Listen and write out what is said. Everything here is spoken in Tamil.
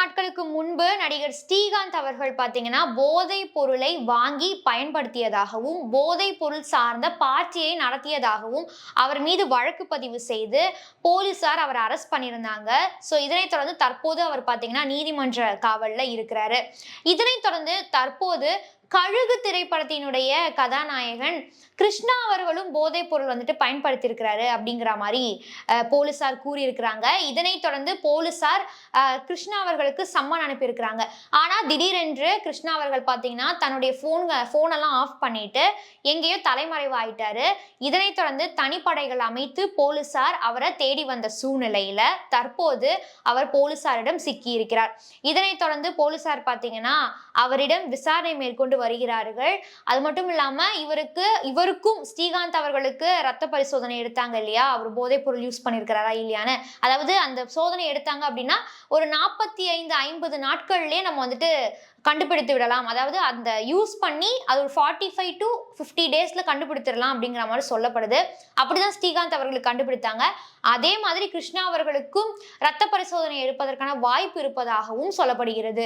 நாட்களுக்கு முன்பு நடிகர் ஸ்ரீகாந்த் அவர்கள் பாத்தீங்கன்னா போதைப் பொருளை வாங்கி பயன்படுத்தியதாகவும் போதைப் பொருள் சார்ந்த பார்ட்டியை நடத்தியதாகவும் அவர் மீது வழக்கு பதிவு செய்து போலீசார் அவரை அரெஸ்ட் பண்ணியிருந்தாங்க. ஸோ இதனைத் தொடர்ந்து தற்போது அவர் பாத்தீங்கன்னா நீதிமன்ற காவல்ல இருக்கிறாரு. இதனைத் தொடர்ந்து தற்போது கழுகு திரைப்படத்தினுடைய கதாநாயகன் கிருஷ்ணா அவர்களும் போதைப் பொருள் வந்துட்டு பயன்படுத்தியிருக்கிறாரு அப்படிங்கிற மாதிரி போலீசார் கூறியிருக்கிறாங்க. இதனைத் தொடர்ந்து போலீசார் கிருஷ்ணா அவர்களுக்கு சம்மன் அனுப்பியிருக்கிறாங்க. ஆனா திடீரென்று கிருஷ்ணா அவர்கள் பார்த்தீங்கன்னா தன்னுடைய போனெல்லாம் ஆஃப் பண்ணிட்டு எங்கேயோ தலைமறைவு ஆயிட்டாரு. இதனைத் தொடர்ந்து தனிப்படைகள் அமைத்து போலீசார் அவரை தேடி வந்த சூழ்நிலையில தற்போது அவர் போலீசாரிடம் சிக்கி இருக்கிறார். இதனைத் தொடர்ந்து போலீசார் பார்த்தீங்கன்னா அவரிடம் விசாரணை மேற்கொண்டு வருகிறார்கள். அது மட்டும் இல்லாம இவருக்கும் ஸ்ரீகாந்த் அவர்களுக்கு ரத்த பரிசோதனை எடுத்தாங்க இல்லையா, அவர் போதைப் பொருள் யூஸ் பண்ணிருக்கிறாரா இல்லையான்னு. அதாவது அந்த சோதனை எடுத்தாங்க அப்படின்னா ஒரு 45-50 நாட்கள்லயே நம்ம வந்துட்டு கண்டுபிடித்து விடலாம். அதாவது அந்த யூஸ் பண்ணி அது ஒரு 45 to 50 டேஸ்ல கண்டுபிடித்திடலாம் அப்படிங்கிற மாதிரி சொல்லப்படுது. அப்படிதான் ஸ்ரீகாந்த் அவர்களுக்கு கண்டுபிடித்தாங்க. அதே மாதிரி கிருஷ்ணா அவர்களுக்கும் ரத்த பரிசோதனை எடுப்பதற்கான வாய்ப்பு இருப்பதாகவும் சொல்லப்படுகிறது.